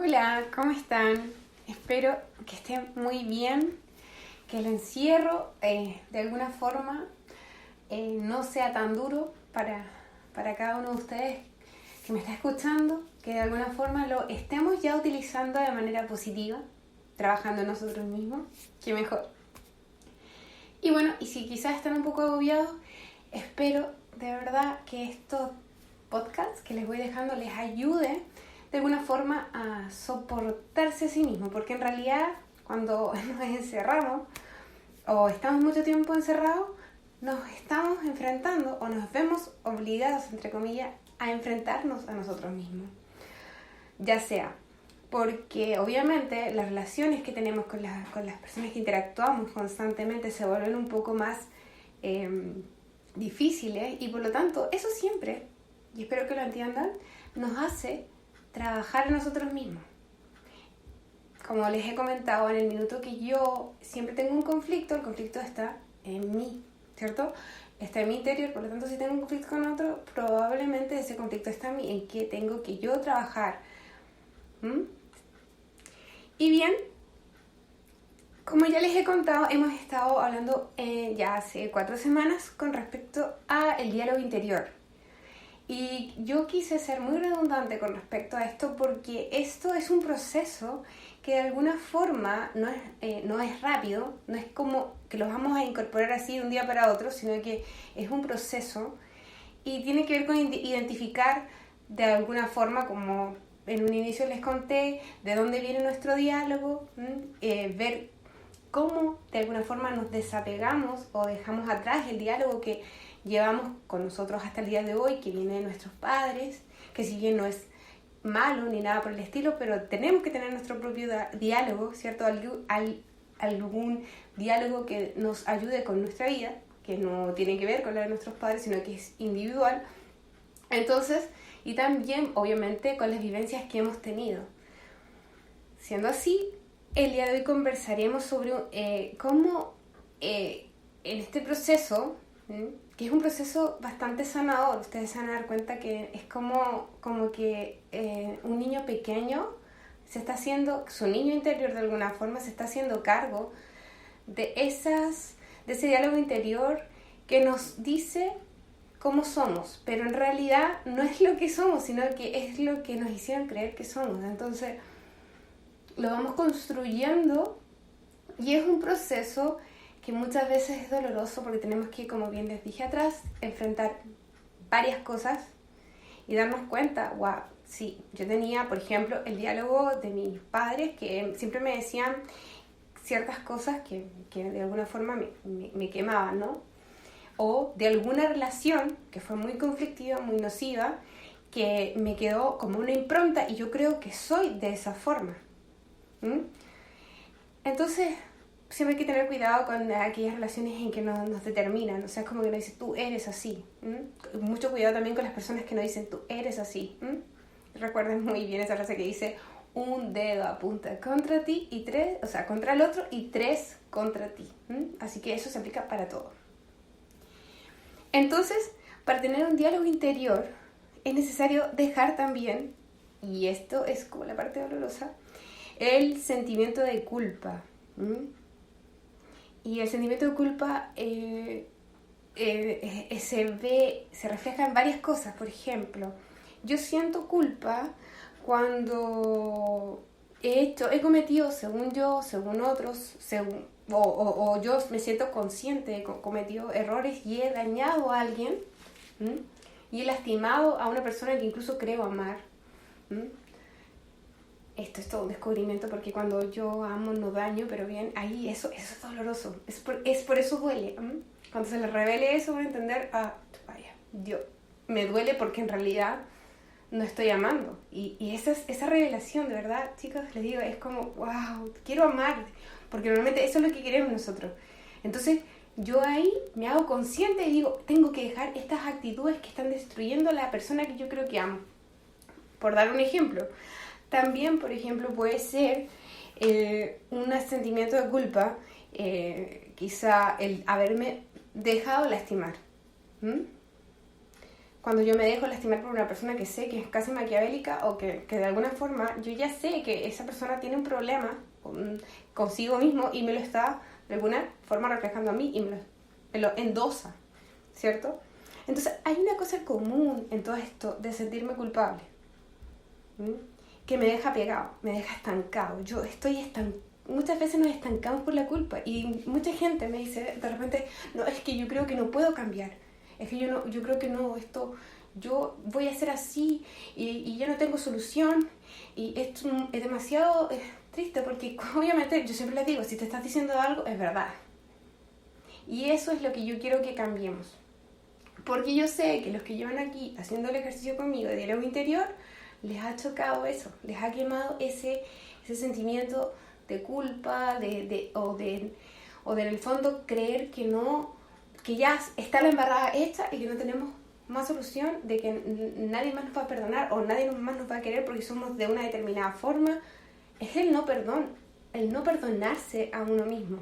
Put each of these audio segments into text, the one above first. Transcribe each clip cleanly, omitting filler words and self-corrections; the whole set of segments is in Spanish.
Hola, ¿cómo están? Espero que estén muy bien, que el encierro de alguna forma no sea tan duro para cada uno de ustedes que me está escuchando, que de alguna forma lo estemos ya utilizando de manera positiva, trabajando en nosotros mismos, que mejor. Y bueno, y si quizás están un poco agobiados, espero de verdad que estos podcasts que les voy dejando les ayude de alguna forma a soportarse a sí mismos, porque en realidad cuando nos encerramos o estamos mucho tiempo encerrados, nos estamos enfrentando o nos vemos obligados, entre comillas, a enfrentarnos a nosotros mismos. Ya sea porque obviamente las relaciones que tenemos con las personas que interactuamos constantemente se vuelven un poco más difíciles y por lo tanto eso siempre, y espero que lo entiendan, nos hace trabajar en nosotros mismos. Como les he comentado en el minuto que yo siempre tengo un conflicto, el conflicto está en mí, ¿cierto? Está en mi interior, por lo tanto si tengo un conflicto con otro, probablemente ese conflicto está en mí, en que tengo que yo trabajar. Y bien, como ya les he contado, hemos estado hablando ya hace 4 semanas con respecto al diálogo interior. Y yo quise ser muy redundante con respecto a esto porque esto es un proceso que de alguna forma no es rápido, no es como que lo vamos a incorporar así de un día para otro, sino que es un proceso y tiene que ver con identificar de alguna forma, como en un inicio les conté, de dónde viene nuestro diálogo, ver cómo de alguna forma nos desapegamos o dejamos atrás el diálogo que llevamos con nosotros hasta el día de hoy, que viene de nuestros padres, que si bien no es malo ni nada por el estilo, pero tenemos que tener nuestro propio diálogo, ¿cierto? Algún diálogo que nos ayude con nuestra vida, que no tiene que ver con la de nuestros padres, sino que es individual. Entonces, y también, obviamente, con las vivencias que hemos tenido. Siendo así, el día de hoy conversaremos sobre cómo en este proceso, que es un proceso bastante sanador, ustedes se van a dar cuenta que es como que un niño pequeño se está haciendo, su niño interior de alguna forma se está haciendo cargo de ese diálogo interior que nos dice cómo somos, pero en realidad no es lo que somos, sino que es lo que nos hicieron creer que somos. Entonces lo vamos construyendo y es un proceso que muchas veces es doloroso porque tenemos que, como bien les dije atrás, enfrentar varias cosas y darnos cuenta, wow, sí, yo tenía, por ejemplo, el diálogo de mis padres que siempre me decían ciertas cosas que de alguna forma me quemaban, ¿no? O de alguna relación que fue muy conflictiva, muy nociva, que me quedó como una impronta y yo creo que soy de esa forma. Entonces, siempre hay que tener cuidado con aquellas relaciones en que nos determinan, o sea, es como que nos dicen, tú eres así. Mucho cuidado también con las personas que nos dicen, tú eres así. Recuerden muy bien esa frase que dice, un dedo apunta contra ti y 3, o sea, contra el otro y 3 contra ti. Así que eso se aplica para todo. Entonces, para tener un diálogo interior, es necesario dejar también, y esto es como la parte dolorosa, el sentimiento de culpa. Y el sentimiento de culpa se refleja en varias cosas. Por ejemplo, yo siento culpa cuando he cometido, según yo, según otros, o yo me siento consciente de que he cometido errores y he dañado a alguien, y he lastimado a una persona que incluso creo amar. Esto es todo un descubrimiento porque cuando yo amo no daño, pero bien, ahí eso es doloroso, es por eso duele. Cuando se les revele eso van a entender, vaya, Dios, me duele porque en realidad no estoy amando. Y esa revelación, de verdad, chicos, les digo, es como, wow, quiero amar, porque normalmente eso es lo que queremos nosotros. Entonces yo ahí me hago consciente y digo, tengo que dejar estas actitudes que están destruyendo a la persona que yo creo que amo. Por dar un ejemplo. También, por ejemplo, puede ser un sentimiento de culpa, quizá el haberme dejado lastimar. cuando yo me dejo lastimar por una persona que sé que es casi maquiavélica o que de alguna forma yo ya sé que esa persona tiene un problema consigo mismo y me lo está de alguna forma reflejando a mí y me lo endosa, ¿cierto? Entonces hay una cosa común en todo esto de sentirme culpable, que me deja pegado, me deja estancado. Yo estoy estancado. Muchas veces nos estancamos por la culpa y mucha gente me dice de repente, no, es que yo creo que no puedo cambiar, es que yo creo que no, yo voy a ser así y ya no tengo solución y esto es demasiado triste porque obviamente yo siempre les digo, si te estás diciendo algo es verdad y eso es lo que yo quiero que cambiemos, porque yo sé que los que llevan aquí haciendo el ejercicio conmigo de diálogo interior les ha chocado eso, les ha quemado ese sentimiento de culpa, o de en el fondo creer que no, que ya está la embarrada hecha y que no tenemos más solución, de que nadie más nos va a perdonar o nadie más nos va a querer porque somos de una determinada forma. Es el no perdonarse a uno mismo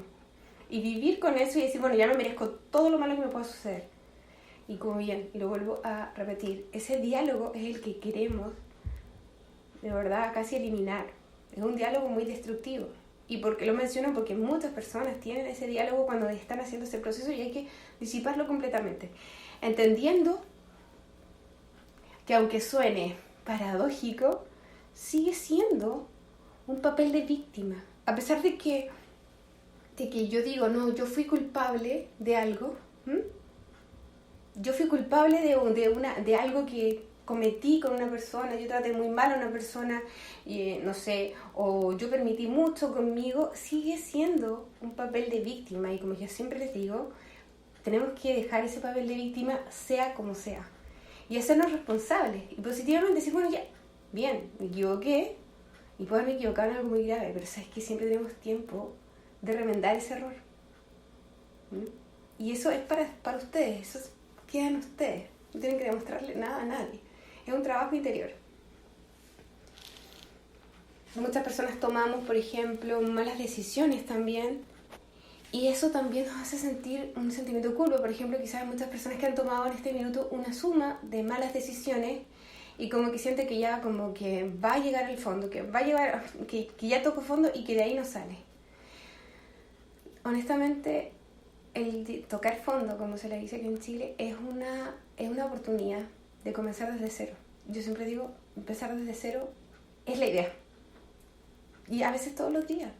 y vivir con eso y decir, bueno, ya me merezco todo lo malo que me pueda suceder. Y como bien, y lo vuelvo a repetir, ese diálogo es el que queremos de verdad casi eliminar. Es un diálogo muy destructivo. ¿Y por qué lo menciono? Porque muchas personas tienen ese diálogo cuando están haciendo ese proceso y hay que disiparlo completamente. Entendiendo que aunque suene paradójico, sigue siendo un papel de víctima. A pesar de que yo digo, no, yo fui culpable de algo, yo fui culpable de algo que cometí con una persona, yo traté muy mal a una persona, no sé, o yo permití mucho conmigo, sigue siendo un papel de víctima. Y como yo siempre les digo, tenemos que dejar ese papel de víctima sea como sea. Y hacernos responsables. Y positivamente decir, bueno, ya, bien, me equivoqué, y puedo haberme equivocado en algo muy grave, pero sabes que siempre tenemos tiempo de remendar ese error. Y eso es para ustedes, eso queda en ustedes. No tienen que demostrarle nada a nadie. Es un trabajo interior. Muchas personas tomamos, por ejemplo, malas decisiones también. Y eso también nos hace sentir un sentimiento de culpa. Por ejemplo, quizás hay muchas personas que han tomado en este minuto una suma de malas decisiones y como que siente que ya como que va a llegar al fondo, que va a llegar, que ya tocó fondo y que de ahí no sale. Honestamente, el tocar fondo, como se le dice aquí en Chile, es una oportunidad de comenzar desde cero. Yo siempre digo, empezar desde cero es la idea. Y a veces todos los días.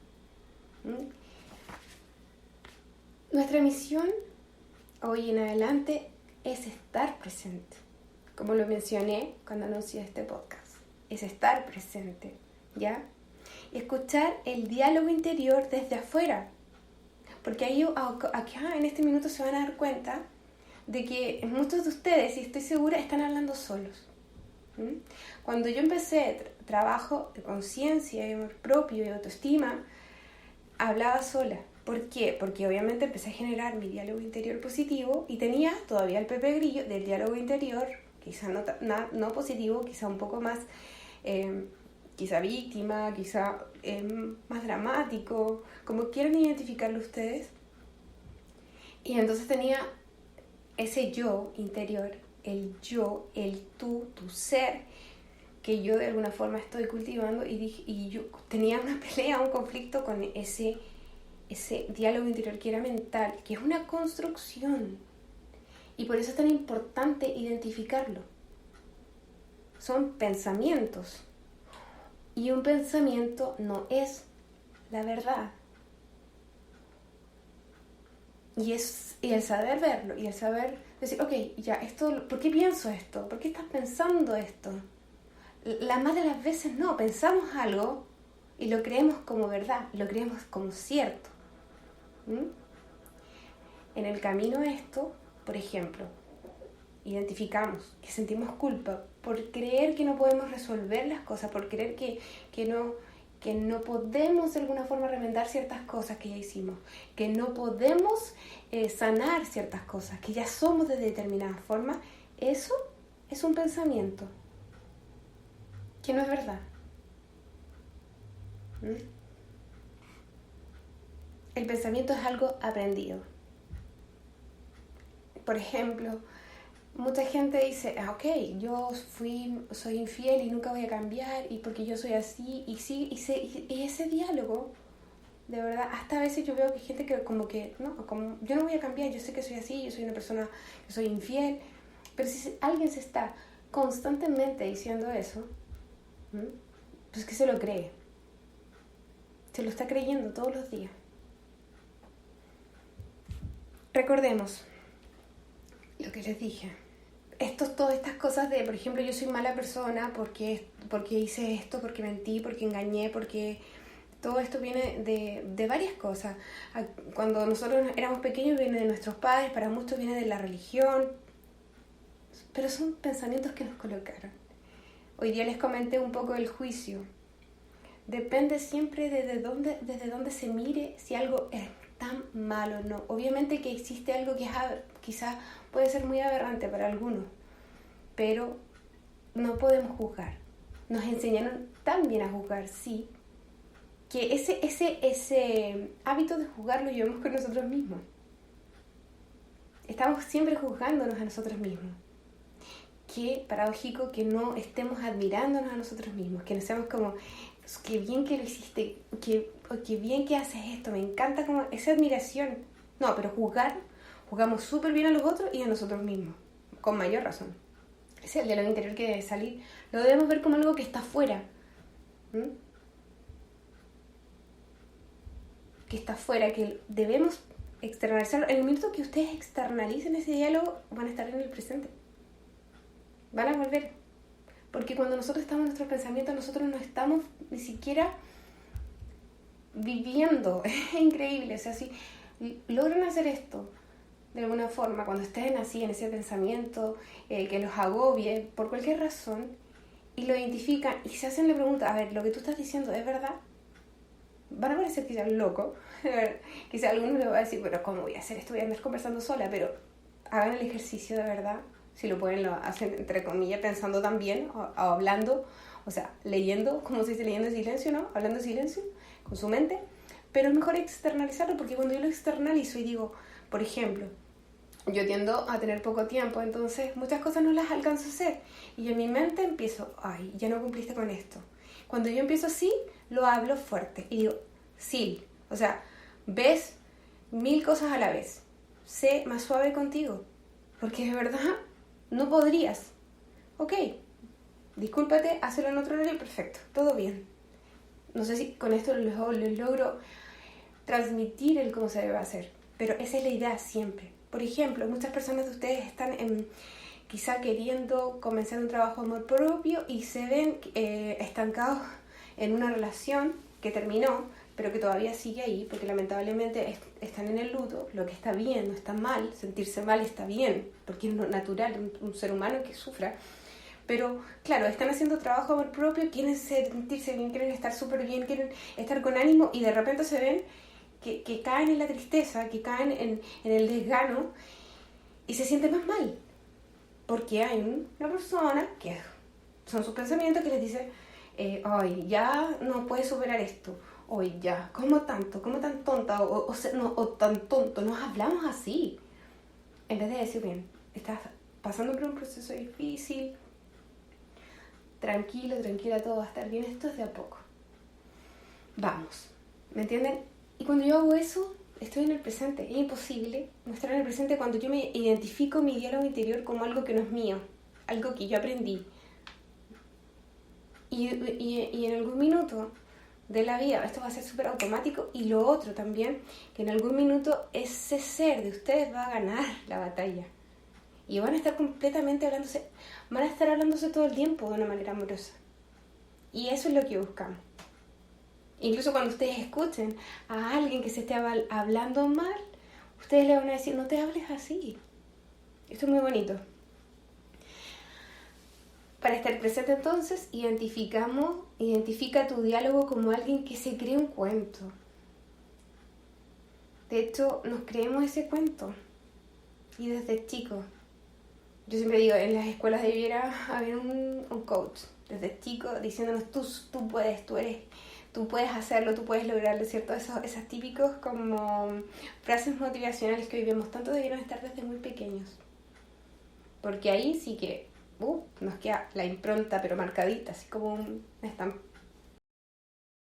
Nuestra misión hoy en adelante es estar presente. Como lo mencioné cuando anuncié este podcast. Es estar presente, ¿ya? Y escuchar el diálogo interior desde afuera. Porque ahí acá en este minuto se van a dar cuenta de que muchos de ustedes, y estoy segura, están hablando solos. Cuando yo empecé trabajo de conciencia, de amor propio, de autoestima, hablaba sola. ¿Por qué? Porque obviamente empecé a generar mi diálogo interior positivo y tenía todavía el Pepe Grillo del diálogo interior, quizá no positivo, quizá un poco más, quizá víctima, quizá más dramático, como quieran identificarlo ustedes. Y entonces tenía ese yo interior, el yo, el tú, tu ser, que yo de alguna forma estoy cultivando y yo tenía una pelea, un conflicto con ese diálogo interior que era mental, que es una construcción. Y por eso es tan importante identificarlo. Son pensamientos. Y un pensamiento no es la verdad. Y el saber verlo, y el saber decir, ok, ya, ¿por qué pienso esto? ¿Por qué estás pensando esto? La más de las veces no, pensamos algo y lo creemos como verdad, lo creemos como cierto. En el camino a esto, por ejemplo, identificamos que sentimos culpa por creer que no podemos resolver las cosas, por creer que no podemos de alguna forma remendar ciertas cosas que ya hicimos, que no podemos sanar ciertas cosas, que ya somos de determinada forma. Eso es un pensamiento que no es verdad. El pensamiento es algo aprendido. Por ejemplo, mucha gente dice, ok, soy infiel y nunca voy a cambiar y porque yo soy así, y ese diálogo, de verdad, hasta a veces yo veo que hay gente que como que, no, como yo no voy a cambiar, yo sé que soy así, yo soy una persona que soy infiel, pero si alguien se está constantemente diciendo eso, pues que se lo cree, se lo está creyendo todos los días. Recordemos lo que les dije. Todas estas cosas de, por ejemplo, yo soy mala persona porque hice esto, porque mentí, porque engañé, porque todo esto viene de varias cosas. Cuando nosotros éramos pequeños viene de nuestros padres, para muchos viene de la religión, pero son pensamientos que nos colocaron. Hoy día les comenté un poco del juicio. Depende siempre desde dónde se mire si algo es tan malo o no. Obviamente que existe algo que quizás puede ser muy aberrante para algunos, pero no podemos juzgar. Nos enseñaron tan bien a juzgar, sí, que ese hábito de juzgar lo llevamos con nosotros mismos. Estamos siempre juzgándonos a nosotros mismos. Qué paradójico que no estemos admirándonos a nosotros mismos, que no seamos como, qué bien que lo hiciste, qué bien que haces esto, me encanta como esa admiración. No, pero juzgamos súper bien a los otros y a nosotros mismos, con mayor razón. Ese es el diálogo interior que debe salir. Lo debemos ver como algo que está afuera. Que está afuera, que debemos externalizarlo. En el minuto que ustedes externalicen ese diálogo, van a estar en el presente. Van a volver. Porque cuando nosotros estamos en nuestros pensamientos, nosotros no estamos ni siquiera viviendo. Es increíble. O sea, si logran hacer esto de alguna forma, cuando estén así en ese pensamiento que los agobie por cualquier razón, y lo identifican y se hacen la pregunta, a ver, lo que tú estás diciendo es verdad, van a parecer quizás loco. Quizás algunos les va a decir, pero ¿cómo voy a hacer esto? Voy a andar conversando sola, pero hagan el ejercicio de verdad. Si lo pueden, lo hacen entre comillas, pensando también, o hablando, o sea, leyendo, como se dice, leyendo en silencio, ¿no? Hablando en silencio, con su mente. Pero es mejor externalizarlo, porque cuando yo lo externalizo y digo, por ejemplo, yo tiendo a tener poco tiempo, entonces muchas cosas no las alcanzo a hacer. Y en mi mente empiezo, ay, ya no cumpliste con esto. Cuando yo empiezo así, lo hablo fuerte y digo, sí, o sea, ves 1000 cosas a la vez. Sé más suave contigo, porque de verdad no podrías. Ok, discúlpate, hazlo en otro horario, perfecto, todo bien. No sé si con esto les logro transmitir el cómo se debe hacer, pero esa es la idea siempre. Por ejemplo, muchas personas de ustedes están quizá queriendo comenzar un trabajo de amor propio y se ven estancados en una relación que terminó, pero que todavía sigue ahí, porque lamentablemente están en el luto. Lo que está bien, no está mal, sentirse mal está bien, porque es natural, un ser humano que sufra. Pero claro, están haciendo trabajo de amor propio, quieren sentirse bien, quieren estar súper bien, quieren estar con ánimo, y de repente se ven que caen en la tristeza, que caen en el desgano y se sienten más mal. Porque hay una persona, que son sus pensamientos, que les dice, ay, ya no puedes superar esto, hoy ya, ¿cómo tanto? ¿Cómo tan tonta? O tan tonto, nos hablamos así. En vez de decir, bien, estás pasando por un proceso difícil, tranquilo, tranquila, todo va a estar bien, esto es de a poco. Vamos, ¿me entienden? Y cuando yo hago eso, estoy en el presente. Es imposible no estar en el presente cuando yo me identifico mi diálogo interior como algo que no es mío, algo que yo aprendí. Y en algún minuto de la vida, esto va a ser súper automático. Y lo otro también, que en algún minuto ese ser de ustedes va a ganar la batalla. Y van a estar completamente hablándose todo el tiempo de una manera amorosa. Y eso es lo que buscamos. Incluso cuando ustedes escuchen a alguien que se esté hablando mal, ustedes le van a decir, no te hables así. Esto es muy bonito. Para estar presente entonces, identifica tu diálogo como alguien que se cree un cuento. De hecho, nos creemos ese cuento. Y desde chicos. Yo siempre digo, en las escuelas debiera haber un coach. Desde chico diciéndonos, tú puedes, tú puedes hacerlo, tú puedes lograrlo, ¿cierto? Esas típicos como frases motivacionales que hoy vemos tanto debieron estar desde muy pequeños. porque ahí sí que nos queda la impronta, pero marcadita, así como